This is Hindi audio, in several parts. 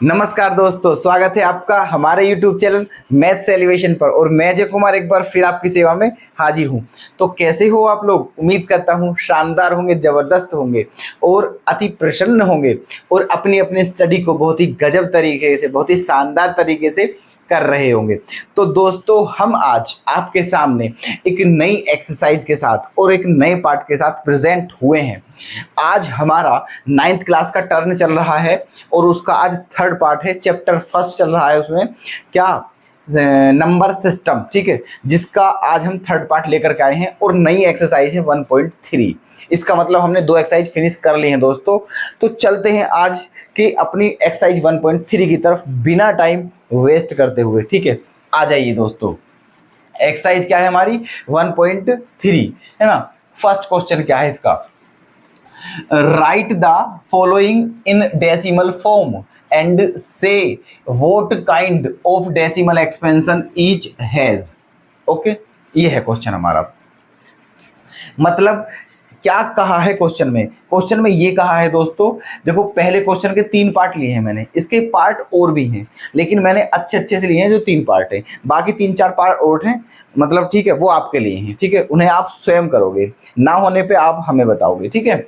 नमस्कार दोस्तों, स्वागत है आपका हमारे YouTube चैनल मैथ्स एलिवेशन पर। और मैं अजय कुमार एक बार फिर आपकी सेवा में हाजिर हूँ। तो कैसे हो आप लोग? उम्मीद करता हूँ शानदार होंगे, जबरदस्त होंगे और अति प्रसन्न होंगे और अपनी अपनी स्टडी को बहुत ही गजब तरीके से, बहुत ही शानदार तरीके से कर रहे होंगे। तो दोस्तों, हम आज आपके सामने एक नई एक्सरसाइज के साथ और एक नए पार्ट के साथ प्रेजेंट हुए हैं। आज हमारा 9th क्लास का टर्न चल रहा है और उसका आज 3rd पार्ट है। चैप्टर 1 चल रहा है, उसमें क्या नंबर सिस्टम, ठीक है, जिसका आज हम 3rd पार्ट लेकर के आए हैं। और नई एक्सरसाइज है 1.3। इसका मतलब हमने 2 एक्सरसाइज फिनिश कर ली हैं दोस्तों। तो चलते हैं आज की अपनी एक्सरसाइज 1.3 की तरफ बिना टाइम वेस्ट करते हुए, ठीक है। आ जाइए दोस्तों, एक्सरसाइज क्या है हमारी 1.3, है ना। फर्स्ट क्वेश्चन क्या है इसका? Write the following in decimal form and say what kind of decimal expansion each has. Okay, ये है क्वेश्चन हमारा। मतलब क्या कहा है क्वेश्चन में? क्वेश्चन में ये कहा है दोस्तों, देखो पहले क्वेश्चन के 3 पार्ट लिए हैं मैंने, इसके पार्ट और भी हैं, लेकिन मैंने अच्छे अच्छे से लिए हैं जो 3 पार्ट हैं। बाकी 3-4 पार्ट और हैं, मतलब ठीक है, वो आपके लिए हैं, ठीक है। उन्हें आप स्वयं करोगे, ना होने पे आप हमें बताओगे, ठीक है।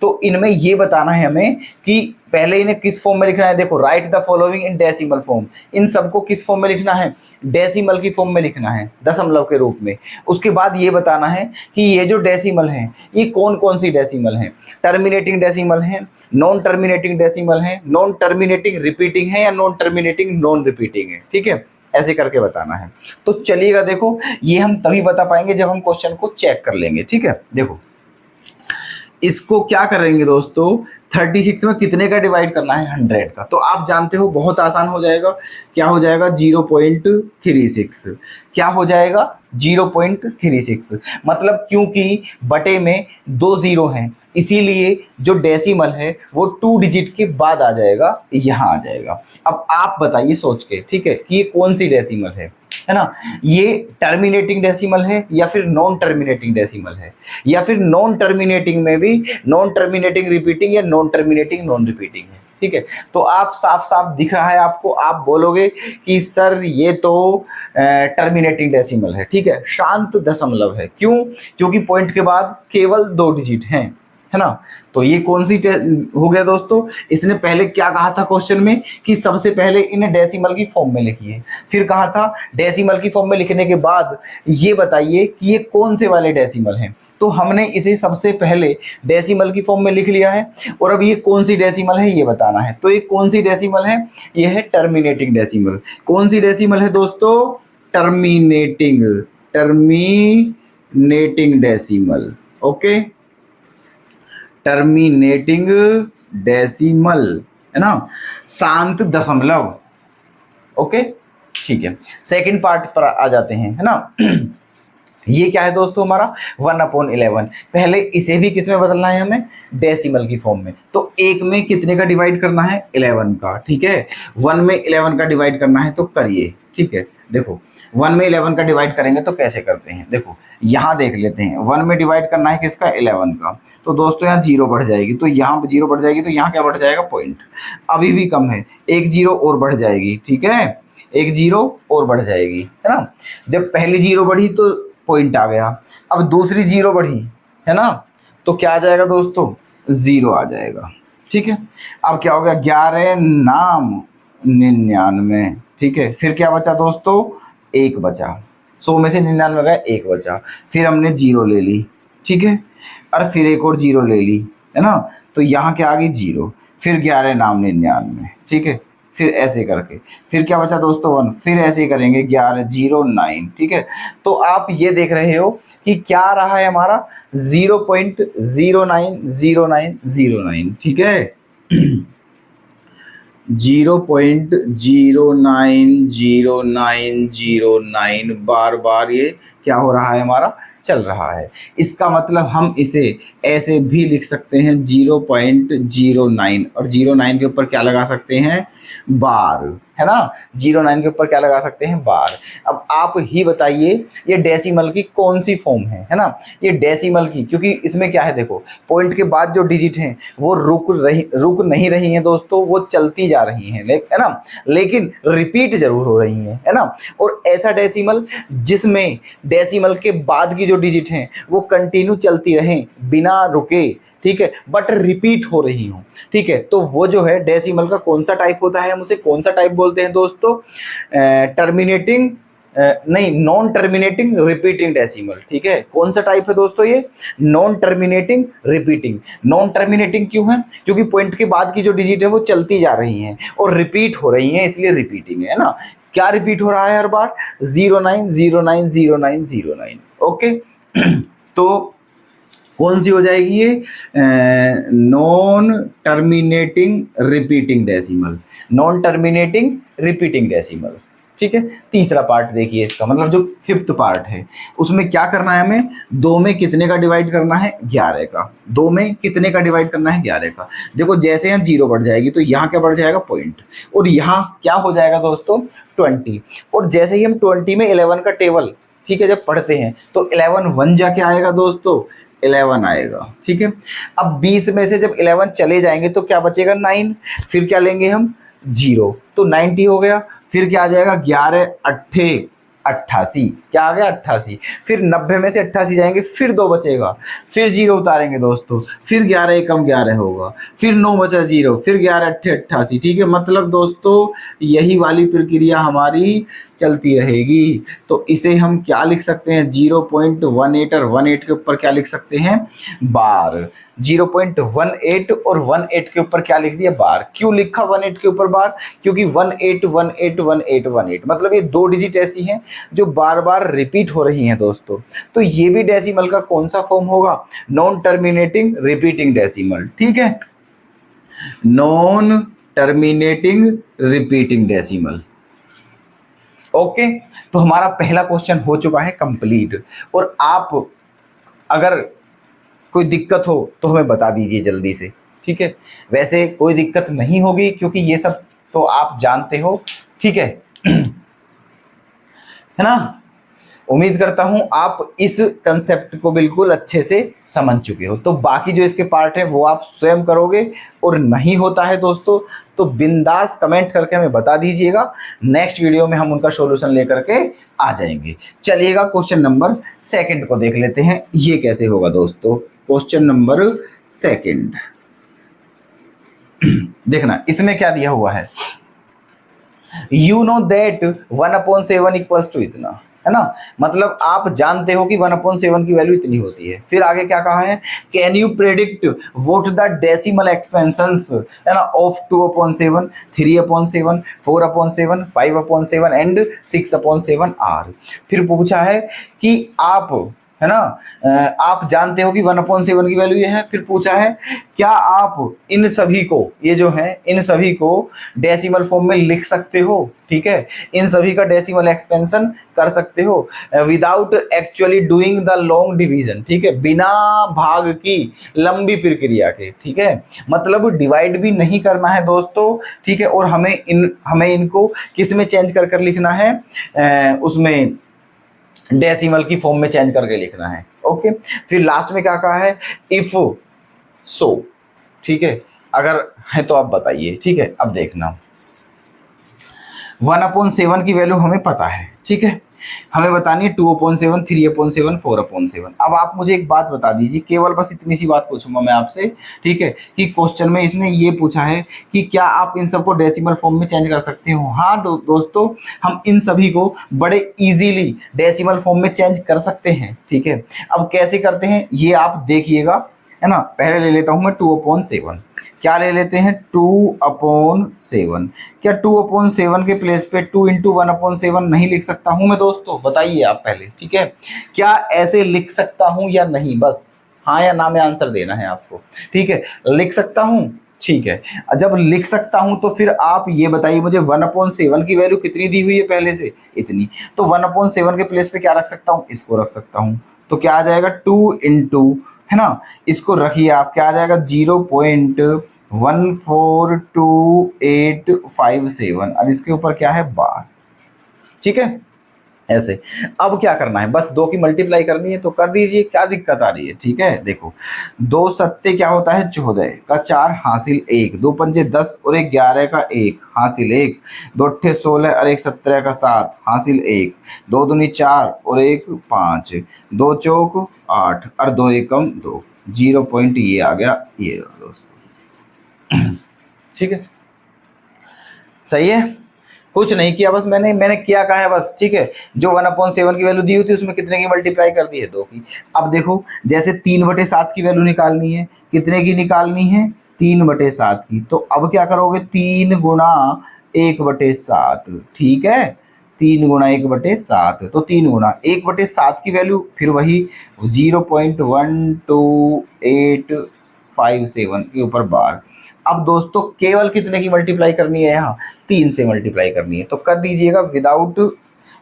तो इनमें ये बताना है हमें कि पहले इन्हें किस फॉर्म में लिखना है। देखो, write the following in decimal form, इन सबको किस फॉर्म में लिखना है? डेसिमल की फॉर्म में लिखना है, दशमलव के रूप में। उसके बाद ये बताना है कि ये जो डेसिमल हैं ये कौन कौन सी डेसिमल हैं। टर्मिनेटिंग डेसिमल हैं, नॉन टर्मिनेटिंग डेसिमल हैं, नॉन टर्मिनेटिंग रिपीटिंग है या नॉन टर्मिनेटिंग नॉन रिपीटिंग है, ठीक है। ऐसे करके बताना है। तो चलिएगा, देखो ये हम तभी बता पाएंगे जब हम क्वेश्चन को चेक कर लेंगे, ठीक है। देखो इसको क्या करेंगे दोस्तों, 36 में कितने का डिवाइड करना है? 100 का। तो आप जानते हो बहुत आसान हो जाएगा। क्या हो जाएगा? 0.36। क्या हो जाएगा? 0.36। मतलब क्योंकि बटे में 2 जीरो हैं, इसीलिए जो डेसिमल है वो 2 डिजिट के बाद आ जाएगा, यहाँ आ जाएगा। अब आप बताइए सोच के, ठीक है, कि ये कौन सी डेसिमल है ना। ये टर्मिनेटिंग डेसिमल है या फिर नॉन टर्मिनेटिंग डेसिमल है, या फिर नॉन टर्मिनेटिंग में भी नॉन टर्मिनेटिंग रिपीटिंग या नॉन टर्मिनेटिंग नॉन रिपीटिंग है, ठीक है। तो आप साफ साफ दिख रहा है आपको, आप बोलोगे कि सर ये तो टर्मिनेटिंग डेसिमल है, ठीक है, शांत दशमलव है। क्यों? क्योंकि पॉइंट के बाद केवल 2 डिजिट हैं, है ना। तो ये कौन सी हो गया दोस्तों? इसने पहले क्या कहा था क्वेश्चन में कि सबसे पहले इन्हें डेसिमल की फॉर्म में लिखिए। फिर कहा था डेसिमल की फॉर्म में लिखने के बाद ये बताइए कि ये कौन से वाले डेसिमल हैं। तो हमने इसे सबसे पहले डेसिमल की फॉर्म में लिख लिया है। और अब ये कौन सी डेसिमल है ये बताना है। तो ये कौन सी डेसिमल है? ये है टर्मिनेटिंग डेसिमल। कौन सी डेसिमल है दोस्तों? Terminating decimal. Okay, terminating decimal, है ना, शांत दशमलव। ओके, ठीक है। सेकंड पार्ट पर आ जाते हैं, है ना। ये क्या है दोस्तों हमारा 1/11। पहले इसे भी किस में बदलना है हमें? डेसिमल की फॉर्म में। तो 1 में कितने का डिवाइड करना है? 11 का, ठीक है। 1 में 11 का डिवाइड करना है तो करिए, ठीक है। देखो 1 में 11 का डिवाइड करेंगे तो कैसे करते हैं, देखो यहाँ देख लेते हैं। 1 में डिवाइड करना है किसका? 11 का। तो दोस्तों यहाँ 0 बढ़ जाएगी, तो यहाँ 0 बढ़ जाएगी, तो यहाँ क्या बढ़ जाएगा? पॉइंट। अभी भी कम है, 1 0 और बढ़ जाएगी, ठीक है, 1 0 और बढ़ जाएगी, है ना। जब पहली 0 बढ़ी तो पॉइंट आ गया, अब दूसरी 0 बढ़ी, है ना, तो क्या आ जाएगा दोस्तों? 0 आ जाएगा, ठीक है। अब क्या हो गया? 11 नाम 99, ठीक है। फिर क्या बचा दोस्तों? 1 बचा। 100 में से 99 गया, 1 बचा। फिर हमने 0 ले ली, ठीक है, और फिर एक और 0 ले ली, है ना। तो यहाँ क्या आ गई? 0। फिर 11 नाम 99, ठीक है। फिर ऐसे करके फिर क्या बचा दोस्तों? 1। फिर ऐसे करेंगे 11 0 9, ठीक है। तो आप ये देख रहे हो कि क्या रहा है हमारा? 0.090909, ठीक है। 0.090909 बार बार ये क्या हो रहा है हमारा, चल रहा है। इसका मतलब हम इसे ऐसे भी लिख सकते हैं 0.09, और 0.9 के ऊपर क्या लगा सकते हैं, बार, है ना। 0.9 के ऊपर क्या लगा सकते हैं, बार। अब आप ही बताइए ये डेसिमल की कौन सी फॉर्म है ना। ये डेसिमल की, क्योंकि इसमें क्या है देखो, पॉइंट के बाद जो डिजिट हैं वो रुक नहीं रही हैं दोस्तों, वो चलती जा रही हैं, है ना, लेकिन रिपीट जरूर हो रही हैं, है ना। और ऐसा डेसिमल जिसमें डेसिमल के बाद की जो डिजिट हैं वो कंटिन्यू चलती रहें बिना रुके, ठीक है, बट रिपीट हो रही हूँ, ठीक है, तो वो जो है डेसिमल का कौन सा टाइप होता है, हम उसे कौन सा टाइप बोलते हैं दोस्तों, टर्मिनेटिंग नहीं, नॉन टर्मिनेटिंग रिपीटिंग डेसिमल, ठीक है। कौन सा टाइप है दोस्तों, ये non terminating repeating. Non terminating क्यों है, क्योंकि पॉइंट के बाद की जो डिजिट है वो चलती जा रही हैं और रिपीट हो रही हैं, इसलिए रिपीटिंग है ना। क्या रिपीट हो रहा है हर बार, 09090909, ओके। तो कौन सी हो जाएगी ये, non terminating repeating decimal, non terminating repeating decimal, ठीक है। तीसरा पार्ट देखिए इसका, मतलब जो फिफ्थ पार्ट है उसमें क्या करना है हमें, 2 में कितने का डिवाइड करना है, 11 का। 2 में कितने का डिवाइड करना है, 11 का। देखो जैसे यहाँ 0 बढ़ जाएगी तो यहाँ क्या बढ़ जाएगा, पॉइंट, और यहाँ क्या हो जाएगा दोस्तों, 20। और जैसे ही हम 20 में 11 का टेबल, ठीक है, जब पढ़ते हैं तो 11 1 जाके आएगा दोस्तों, 11 आएगा, ठीक है। अब 20 में से जब 11 चले जाएंगे तो क्या बचेगा, 9। फिर क्या लेंगे हम, 0, तो 90 हो गया। फिर क्या आ जाएगा, 11 अट्ठे 88, क्या आ गया, 88। फिर 90 में से 88 जाएंगे, फिर 2 बचेगा, फिर 0 उतारेंगे दोस्तों, फिर 11 एकम 11 होगा, फिर 9 बचा 0, फिर 11 अट्ठे 88, ठीक है। मतलब दोस्तों यही वाली प्रक्रिया हमारी चलती रहेगी। तो इसे हम क्या लिख सकते हैं, 0.18, और 18 के ऊपर क्या लिख सकते हैं, बार। 0.18 और 18 के ऊपर क्या लिख दिया, बार। क्यों लिखा 18 के ऊपर बार, क्योंकि 18181818 मतलब ये 2 डिजिट ऐसी हैं जो बार बार रिपीट हो रही हैं दोस्तों। तो ये भी डेसिमल का कौन सा फॉर्म होगा, नॉन टर्मिनेटिंग रिपीटिंग डेसिमल, ठीक है, non terminating repeating decimal, okay. तो हमारा पहला क्वेश्चन हो चुका है कंप्लीट। और आप अगर कोई दिक्कत हो तो हमें बता दीजिए जल्दी से, ठीक है। वैसे कोई दिक्कत नहीं होगी क्योंकि ये सब तो आप जानते हो, ठीक है, है ना। उम्मीद करता हूं आप इस कंसेप्ट को बिल्कुल अच्छे से समझ चुके हो। तो बाकी जो इसके पार्ट है वो आप स्वयं करोगे, और नहीं होता है दोस्तों तो बिंदास कमेंट करके हमें बता दीजिएगा। नेक्स्ट वीडियो में हम उनका सॉल्यूशन लेकर के आ जाएंगे। चलिएगा क्वेश्चन नंबर 2 को देख लेते हैं, ये कैसे होगा दोस्तों। क्वेश्चन नंबर 2 देखना, इसमें क्या दिया हुआ है, you know that 1/7 equals to इतना, है ना। मतलब आप जानते हो कि 1/7 की वैल्यू इतनी होती है। फिर आगे क्या कहा है, can you predict what the decimal expansions, है ना, ऑफ 2/7, 3/7, 4/7, 5/7 एंड 6/7 आर। फिर पूछा है कि आप, है ना, आप जानते हो कि 1/7 की वैल्यू ये है। फिर पूछा है क्या आप इन सभी को, ये जो है इन सभी को डेसिमल फॉर्म में लिख सकते हो, ठीक है, इन सभी का डेसिमल एक्सपेंशन कर सकते हो without actually doing the long division, ठीक है, बिना भाग की लंबी प्रक्रिया के, ठीक है। मतलब डिवाइड भी नहीं करना है दोस्तों, ठीक है, और हमें इनको किस में चेंज कर लिखना है, उसमें डेसिमल की फॉर्म में चेंज करके लिखना है, ओके। फिर लास्ट में क्या कहा है, इफ सो, ठीक है, अगर है तो आप बताइए, ठीक है। अब देखना 1/7 की वैल्यू हमें पता है, ठीक है, हमें बतानी है 2/7, 3/7, 4/7। अब आप मुझे एक बात बता दीजिए, केवल बस इतनी सी बात पूछूंगा मैं आपसे, ठीक है, कि क्वेश्चन में इसने ये पूछा है कि क्या आप इन सबको डेसिमल फॉर्म में चेंज कर सकते हो। हाँ दोस्तों, हम इन सभी को बड़े इजीली डेसिमल फॉर्म में चेंज कर सकते हैं, ठीक है। अब कैसे करते हैं ये आप देखिएगा, है ना। पहले ले लेता हूं मैं 2/7, क्या ले लेते हैं 2/7। क्या 2/7 के प्लेस पे 2 × 1/7 नहीं लिख सकता हूं मैं दोस्तों, बताइए आप पहले, ठीक है। क्या ऐसे लिख सकता हूं या नहीं, बस हाँ या ना में आंसर देना है आपको, ठीक है। लिख सकता हूं, ठीक है, जब लिख सकता हूं तो फिर आप ये बताइए मुझे 1/7 की वैल्यू कितनी दी हुई है पहले से, इतनी। तो 1/7 के प्लेस पे क्या रख सकता हूं, इसको रख सकता हूं। तो क्या आ जाएगा 2 इंटू, है ना, इसको रखिए आप, क्या आ जाएगा 0.142857 और इसके ऊपर क्या है बार। ठीक है, ऐसे। अब क्या करना है, बस 2 की मल्टीप्लाई करनी है तो कर दीजिए, क्या दिक्कत आ रही है। ठीक है, देखो 2 सत्ते क्या होता है 14 का 4 हासिल 1, 2 पंजे 10 और 1 11 का 1 हासिल 1, 2 अट्ठे 16 और 1 17 का 7 हासिल 1, 2 दूनी 4 और 1 5, 2 चौक 8 और 2 एकम 2, 0 पॉइंट ये आ गया ये दोस्तों। ठीक है, सही है, कुछ नहीं किया, बस मैंने किया कहा है बस। ठीक है, जो 1/7 की वैल्यू दी हुई थी उसमें कितने की मल्टीप्लाई कर दी है 2 की। अब देखो जैसे 3/7 की वैल्यू निकालनी है, कितने की निकालनी है 3/7 की। तो अब क्या करोगे 3 गुणा 1/7। ठीक है, 3 गुणा 1/7, तो 3 गुणा 1/7 की वैल्यू फिर वही 0.12857 के ऊपर बार। अब दोस्तों केवल कितने की मल्टीप्लाई करनी है, यहाँ 3 से मल्टीप्लाई करनी है, तो कर दीजिएगा विदाउट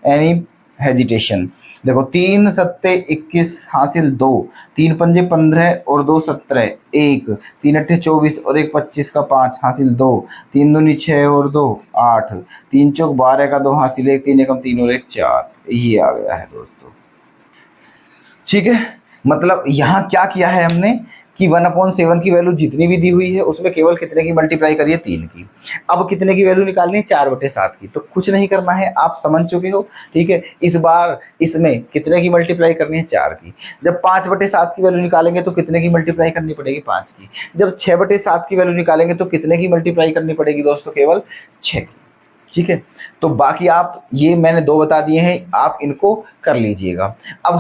एनी हेजिटेशन। देखो 3 सत्ते 21 हासिल 2, 3 पंजे 15 और 2 17 1, 3 अट्ठे 24 और 1 25 का 5 हासिल 2, 3 दूनी 6 और 2 8, 3 चौक 12 का 2 हासिल 1, 3 एकम 3 और 1 4, ये आ गया है दोस्तों। ठीक है, मतलब यहाँ क्या किया है हमने कि 1/7 की वैल्यू जितनी भी दी हुई है उसमें केवल कितने की मल्टीप्लाई करिए 3 की। अब कितने की वैल्यू निकालनी है 4/7 की, तो कुछ नहीं करना है, आप समझ चुके हो। ठीक है, इस बार इसमें कितने की मल्टीप्लाई करनी है 4 की। जब 5/7 की वैल्यू निकालेंगे तो कितने की मल्टीप्लाई करनी पड़ेगी 5 की। जब 6/7 की वैल्यू निकालेंगे तो कितने की मल्टीप्लाई करनी पड़ेगी दोस्तों, केवल 6 की। ठीक है, तो बाकी आप ये मैंने 2 बता दिए हैं, आप इनको कर लीजिएगा। अब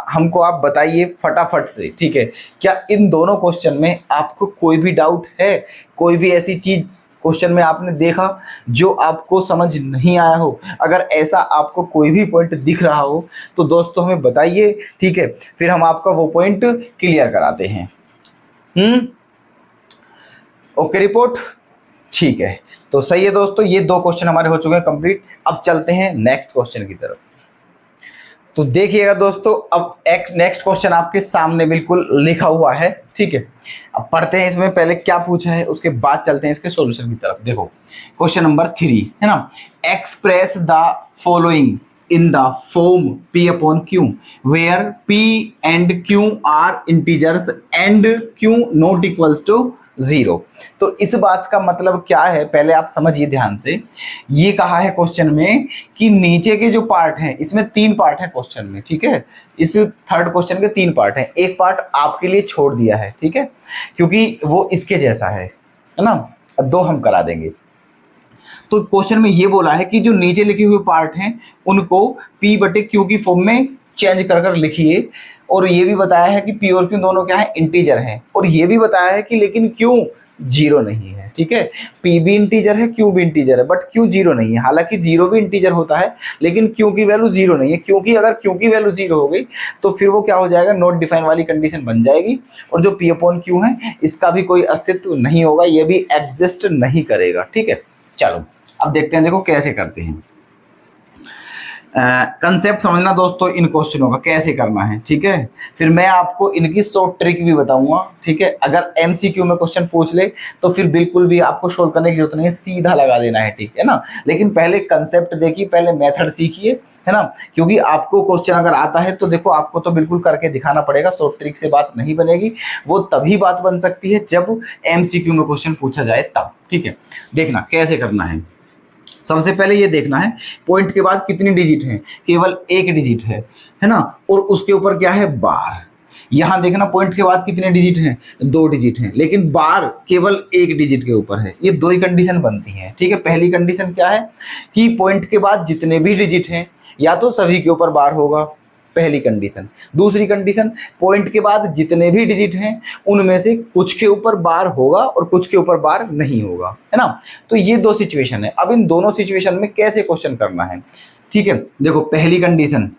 हमको आप बताइए फटाफट से, ठीक है, क्या इन दोनों क्वेश्चन में आपको कोई भी डाउट है, कोई भी ऐसी चीज क्वेश्चन में आपने देखा जो आपको समझ नहीं आया हो? अगर ऐसा आपको कोई भी पॉइंट दिख रहा हो तो दोस्तों हमें बताइए। ठीक है, फिर हम आपका वो पॉइंट क्लियर कराते हैं। ओके रिपोर्ट, ठीक है, तो सही है दोस्तों, ये 2 क्वेश्चन हमारे हो चुके हैं कंप्लीट। अब चलते हैं नेक्स्ट क्वेश्चन की तरफ। तो देखिएगा दोस्तों, अब नेक्स्ट क्वेश्चन आपके सामने बिल्कुल लिखा हुआ है। ठीक है, अब पढ़ते हैं इसमें पहले क्या पूछा है, उसके बाद चलते हैं इसके सॉल्यूशन की तरफ। देखो क्वेश्चन नंबर 3 है ना, express the following in the form P upon Q where P and Q are integers and Q not equals to 0। तो इस बात का मतलब क्या है पहले आप समझिए ध्यान से। ये कहा है क्वेश्चन में कि नीचे के जो पार्ट हैं, इसमें 3 पार्ट है क्वेश्चन में। ठीक है, इस थर्ड क्वेश्चन के 3 पार्ट हैं, एक पार्ट आपके लिए छोड़ दिया है। ठीक है, क्योंकि वो इसके जैसा है ना, 2 हम करा देंगे। तो क्वेश्चन में ये बोला है कि जो नीचे लिखे हुए पार्ट हैं उनको P/Q की फॉर्म में चेंज कर लिखिए, और ये भी बताया है कि P और Q दोनों क्या है इंटीजर हैं, और ये भी बताया है कि लेकिन Q 0 नहीं है। ठीक है, P भी इंटीजर है, Q भी इंटीजर है, बट Q 0 नहीं है। हालांकि 0 भी इंटीजर होता है लेकिन Q की वैल्यू 0 नहीं है, क्योंकि अगर Q की वैल्यू 0 हो गई तो फिर वो क्या हो जाएगा, नॉट डिफाइन वाली कंडीशन बन जाएगी, और जो P/Q है इसका भी कोई अस्तित्व नहीं होगा, ये भी एग्जिस्ट नहीं करेगा। ठीक है, चलो अब देखते हैं, देखो कैसे करते हैं। कंसेप्ट समझना दोस्तों इन क्वेश्चनों का कैसे करना है। ठीक है, फिर मैं आपको इनकी शॉर्ट ट्रिक भी बताऊंगा। ठीक है, अगर MCQ में क्वेश्चन पूछ ले तो फिर बिल्कुल भी आपको सोल्व करने की जरूरत नहीं है, सीधा लगा देना है। ठीक है ना, लेकिन पहले कंसेप्ट देखिए, पहले मेथड सीखिए, है ना, क्योंकि आपको क्वेश्चन अगर आता है तो देखो आपको तो बिल्कुल करके दिखाना पड़ेगा, शॉर्ट ट्रिक से बात नहीं बनेगी। वो तभी बात बन सकती है जब MCQ में क्वेश्चन पूछा जाए तब। ठीक है, देखना कैसे करना है। सबसे पहले ये देखना है पॉइंट के बाद कितनी डिजिट है, केवल 1 डिजिट है ना, और उसके ऊपर क्या है बार। यहां देखना पॉइंट के बाद कितने डिजिट हैं, 2 डिजिट हैं, लेकिन बार केवल 1 डिजिट के ऊपर है। ये 2 ही कंडीशन बनती हैं। ठीक है, पहली कंडीशन क्या है कि पॉइंट के बाद जितने भी डिजिट हैं या तो सभी के ऊपर बार होगा, पहली कंडीशन। दूसरी कंडीशन, पॉइंट के बाद जितने भी डिजिट हैं उनमें से कुछ के ऊपर बार होगा और कुछ के ऊपर बार नहीं होगा, है ना। तो ये 2 सिचुएशन है। अब इन दोनों सिचुएशन में कैसे क्वेश्चन करना है, ठीक है, देखो पहली कंडीशन,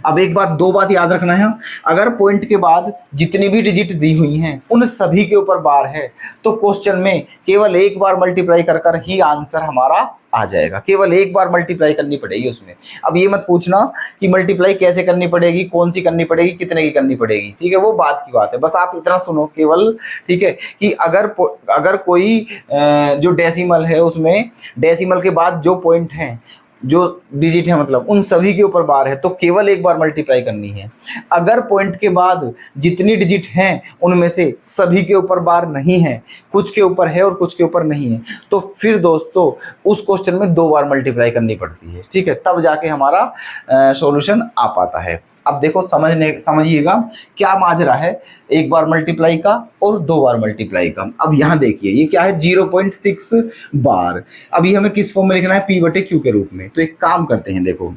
अब एक बात, दो बात याद रखना है, अगर पॉइंट के बाद जितनी भी डिजिट दी हुई हैं उन सभी के ऊपर बार है तो क्वेश्चन में केवल एक बार मल्टीप्लाई कर कर ही आंसर हमारा आ जाएगा, केवल एक बार मल्टीप्लाई करनी पड़ेगी उसमें। अब ये मत पूछना कि मल्टीप्लाई कैसे करनी पड़ेगी, कौन सी करनी पड़ेगी, कितने की करनी पड़ेगी, ठीक है, वो बात की बात है। बस आप इतना सुनो केवल, ठीक है, कि अगर कोई जो डेसिमल है उसमें डेसिमल के बाद जो पॉइंट हैं, जो डिजिट है, मतलब उन सभी के ऊपर बार है तो केवल एक बार मल्टीप्लाई करनी है। अगर पॉइंट के बाद जितनी डिजिट हैं उनमें से सभी के ऊपर बार नहीं है, कुछ के ऊपर है और कुछ के ऊपर नहीं है, तो फिर दोस्तों उस क्वेश्चन में दो बार मल्टीप्लाई करनी पड़ती है, ठीक है, तब जाके हमारा सॉल्यूशन आ पाता है। अब देखो समझिएगा क्या माजरा है एक बार मल्टीप्लाई का और दो बार मल्टीप्लाई का। अब यहाँ देखिए ये क्या है, 0.6 बार। अभी हमें किस फॉर्म में लिखना है, पी बटे क्यू के रूप में। तो एक काम करते हैं, देखो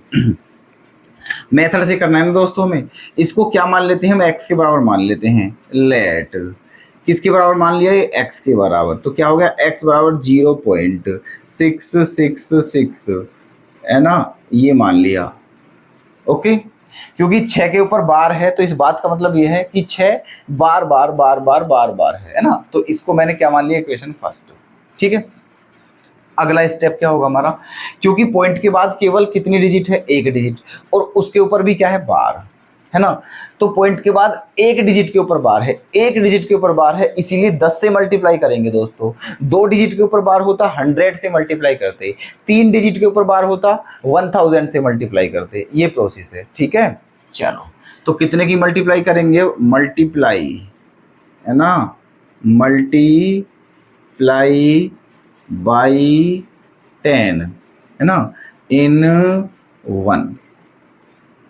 मेथड से करना है ना दोस्तों हमें, इसको क्या मान लेते हैं हम, एक्स के बराबर मान लेते हैं। लेट किसके बराबर मान लिया, ये एक्स के बराबर, तो क्या हो गया, एक्स बराबर 0.666 है ना, ये मान लिया। ओके, क्योंकि 6 के ऊपर बार है तो इस बात का मतलब ये है कि 6 बार बार बार बार बार बार है ना, तो इसको मैंने क्या मान लिया, इक्वेशन फर्स्ट, ठीक है। अगला स्टेप क्या होगा हमारा, क्योंकि पॉइंट के बाद केवल कितनी डिजिट है, एक डिजिट, और उसके ऊपर भी क्या है, बार है ना, तो पॉइंट के बाद एक डिजिट के ऊपर बार है, एक डिजिट के ऊपर बार है, इसीलिए 10 से मल्टीप्लाई करेंगे दोस्तों। दो डिजिट के ऊपर बार होता 100 से मल्टीप्लाई करते, तीन डिजिट के ऊपर बार होता 1000 से मल्टीप्लाई करते, ये प्रोसेस है, ठीक है। चलो तो कितने की मल्टीप्लाई करेंगे, मल्टीप्लाई है ना, मल्टीप्लाई बाई 10 है ना, इन 1,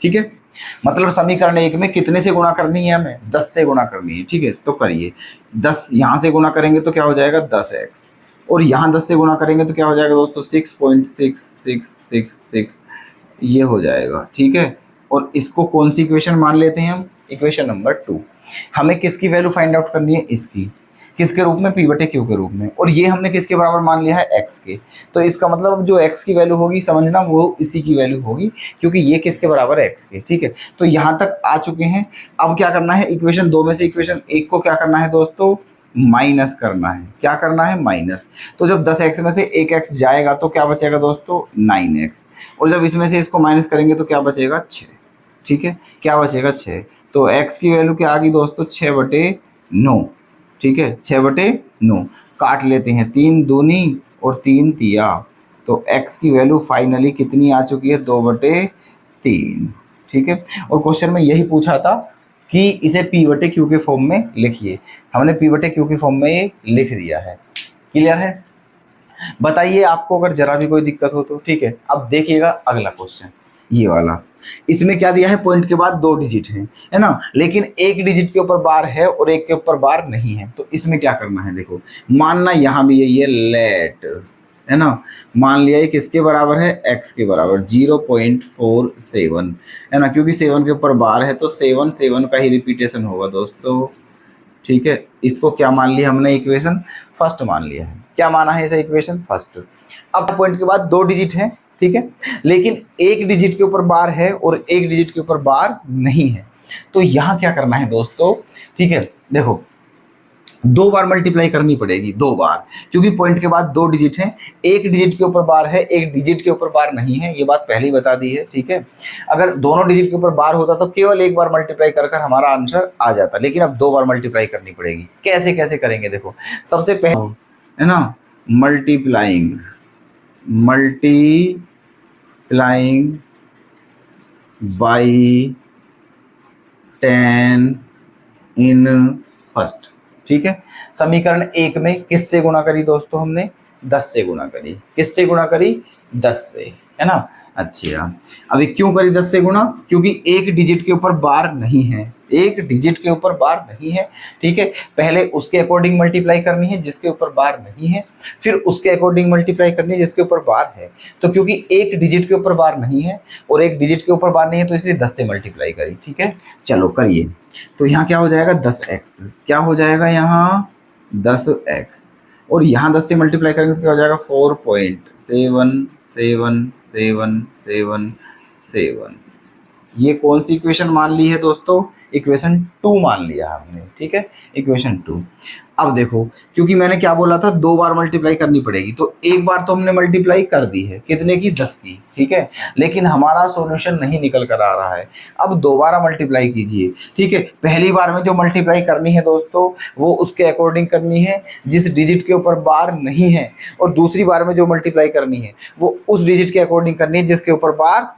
ठीक है। मतलब समीकरण एक में कितने से गुणा करनी है हमें, 10 से गुणा करनी है, ठीक है। तो करिए, 10 यहाँ से गुणा करेंगे तो क्या हो जाएगा 10x, और यहाँ 10 से गुणा करेंगे तो क्या हो जाएगा दोस्तों 6.6666, ये हो जाएगा, ठीक है। और इसको कौन सी इक्वेशन मान लेते हैं हम, इक्वेशन नंबर 2। हमें किसकी वैल्यू फाइंड आउट करनी है, इसकी, किसके रूप में, पी बटे क्यू के रूप में, और ये हमने किसके बराबर मान लिया है, एक्स के। तो इसका मतलब अब जो एक्स की वैल्यू होगी समझना वो इसी की वैल्यू होगी, क्योंकि ये किसके बराबर है, एक्स के, ठीक है। तो यहाँ तक आ चुके हैं। अब क्या करना है, इक्वेशन 2 में से इक्वेशन 1 को क्या करना है दोस्तों, माइनस करना है। क्या करना है, माइनस। तो जब 10x में से 1x जाएगा तो क्या बचेगा दोस्तों, 9x, और जब इसमें से इसको माइनस करेंगे तो क्या बचेगा, 6, ठीक है, क्या बचेगा, 6। तो x की वैल्यू क्या आ गई दोस्तों, 6/9, ठीक है, 6/9 काट लेते हैं, 3 दूनी और 3 तिया, तो x की वैल्यू फाइनली कितनी आ चुकी है, 2/3, ठीक है। और क्वेश्चन में यही पूछा था कि इसे p बटे क्यू के फॉर्म में लिखिए, हमने p बटे क्यू के फॉर्म में ये लिख दिया है। क्लियर है, बताइए आपको अगर जरा भी कोई दिक्कत हो तो, ठीक है। अब देखिएगा अगला क्वेश्चन, ये वाला, इसमें क्या दिया है, पॉइंट के बाद दो डिजिट है ना, लेकिन एक डिजिट के ऊपर बार है और एक के ऊपर बार नहीं है। तो इसमें क्या करना है, देखो मानना यहाँ भी यही है, लेट है ना, मान लिया ये किसके बराबर है, x के बराबर 0.47 है ना, क्योंकि 7 के ऊपर बार है तो 7 का ही रिपीटेशन होगा दोस्तों, ठीक है। इसको क्या मान लिया हमने, इक्वेशन फर्स्ट मान लिया है। क्या माना है इसे, इक्वेशन फर्स्ट। अब पॉइंट के बाद दो डिजिट है, ठीक है, लेकिन एक डिजिट के ऊपर बार है और एक डिजिट के ऊपर बार नहीं है। तो यहाँ क्या करना है दोस्तों, ठीक है, देखो दो बार मल्टीप्लाई करनी पड़ेगी, दो बार, क्योंकि पॉइंट के बाद दो डिजिट हैं, एक डिजिट के ऊपर बार है, एक डिजिट के ऊपर बार नहीं है, ये बात पहले ही बता दी है, ठीक है। अगर दोनों डिजिट के ऊपर बार होता तो केवल एक बार मल्टीप्लाई कर कर हमारा आंसर आ जाता, लेकिन अब दो बार मल्टीप्लाई करनी पड़ेगी। कैसे कैसे करेंगे, देखो सबसे पहले है ना, मल्टीप्लाइंग बाई 10 इन फर्स्ट, ठीक है। समीकरण एक में किससे गुणा करी दोस्तों, हमने 10 से गुणा करी। किससे गुणा करी, 10 से, है ना। अच्छा, अभी क्यों करी 10 से गुणा, क्योंकि एक डिजिट के ऊपर बार नहीं है, एक डिजिट के ऊपर बार नहीं है, ठीक है। पहले उसके अकॉर्डिंग मल्टीप्लाई करनी है जिसके ऊपर बार नहीं है, फिर उसके अकॉर्डिंग मल्टीप्लाई करनी है जिसके ऊपर बार है। तो क्योंकि एक डिजिट के ऊपर बार नहीं है और एक डिजिट के ऊपर बार नहीं है तो इसलिए 10 से मल्टीप्लाई करी, ठीक है। चलो करिए, तो यहाँ क्या हो जाएगा, 10x, क्या हो जाएगा यहाँ 10x, और यहाँ 10 से मल्टीप्लाई करेंगे तो क्या हो जाएगा 4.777777, ये कौन सी इक्वेशन मान ली है दोस्तों? इक्वेशन 2 मान लिया हमने, ठीक है, इक्वेशन 2। अब देखो, क्योंकि मैंने क्या बोला था, 2 बार मल्टीप्लाई करनी पड़ेगी, तो एक बार तो हमने मल्टीप्लाई कर दी है, कितने की? 10 की, ठीक है, लेकिन हमारा सॉल्यूशन नहीं निकल कर आ रहा है। अब दोबारा मल्टीप्लाई कीजिए, ठीक है। पहली बार में जो मल्टीप्लाई करनी है दोस्तों, वो उसके अकॉर्डिंग करनी है जिस डिजिट के ऊपर बार नहीं है, और दूसरी बार में जो मल्टीप्लाई करनी है वो उस डिजिट के अकॉर्डिंग करनी है जिसके ऊपर बार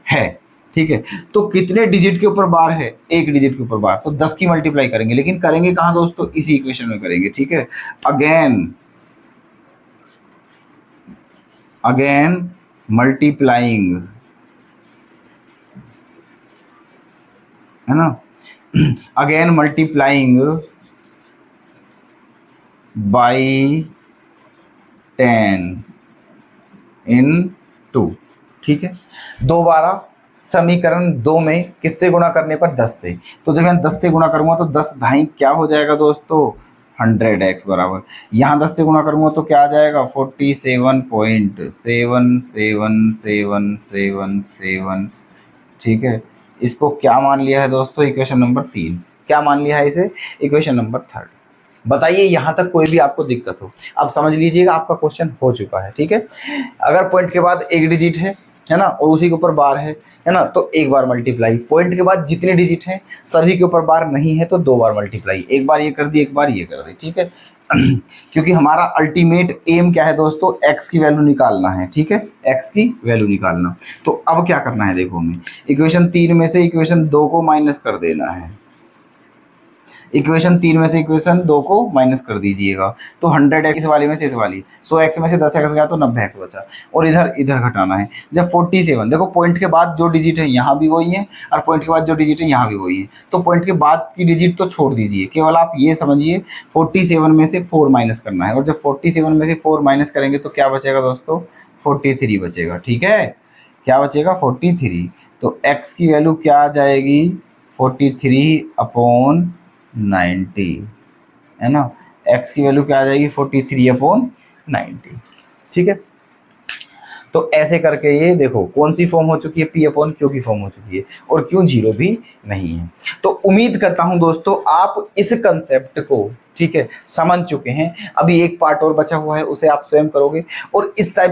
है, ठीक है। तो कितने डिजिट के ऊपर बार है? एक डिजिट के ऊपर बार, तो 10 की मल्टीप्लाई करेंगे, लेकिन करेंगे कहाँ दोस्तों? इसी इक्वेशन में करेंगे, ठीक है। अगेन मल्टीप्लाइंग, है ना, अगेन मल्टीप्लाइंग बाई 10 इन 2, ठीक है। दोबारा समीकरण 2 में किससे गुणा करने पर? 10 से। तो जब मैं 10 से गुणा करूंगा तो 10 ढाई क्या हो जाएगा दोस्तों? 100x बराबर, यहाँ 10 से गुणा करूंगा तो क्या आ जाएगा? 47.777777, ठीक है। इसको क्या मान लिया है दोस्तों? Equation number 3। क्या मान लिया है इसे? Equation number 3। बताइए यहाँ तक कोई भी आपको दिक्कत हो? अब समझ लीजिएगा, आपका क्वेश्चन हो चुका है, ठीक है। अगर पॉइंट के बाद एक डिजिट है ना, और उसी के ऊपर बार है ना, तो एक बार मल्टीप्लाई। पॉइंट के बाद जितने डिजिट हैं सभी के ऊपर बार नहीं है तो 2 बार मल्टीप्लाई। एक बार ये कर दी, एक बार ये कर दी, ठीक है। क्योंकि हमारा अल्टीमेट एम क्या है दोस्तों? x की वैल्यू निकालना है, ठीक है, x की वैल्यू निकालना। तो अब क्या करना है देखो, हमें इक्वेशन 3 में से इक्वेशन 2 को माइनस कर देना है। इक्वेशन 3 में से इक्वेशन 2 को माइनस कर दीजिएगा, तो 100x इस वाली में से इस वाली, 100x में से 10x गया तो 90x बचा, और इधर इधर घटाना है। जब 47, देखो पॉइंट के बाद जो डिजिट है यहाँ भी वही है, और पॉइंट के बाद जो डिजिट है यहाँ भी वही है, तो पॉइंट के बाद की डिजिट तो छोड़ दीजिए, केवल आप ये समझिए 47 में से 4 माइनस करना है। और जब 47 में से 4 माइनस करेंगे तो क्या बचेगा दोस्तों? 43 बचेगा, ठीक है। क्या बचेगा? 43। तो x की वैल्यू क्या आ जाएगी? 43/90, है ना। x की वैल्यू क्या आ जाएगी? 43/90, ठीक है। तो ऐसे करके ये देखो कौन सी फॉर्म हो चुकी है? P/Q की फॉर्म हो चुकी है, और क्यों 0 भी नहीं है। तो उम्मीद करता हूं दोस्तों आप इस कंसेप्ट को, ठीक है, समझ चुके हैं। अभी एक पार्ट और बचा हुआ है, उसे आप स्वयं करोगे, और इस टाइप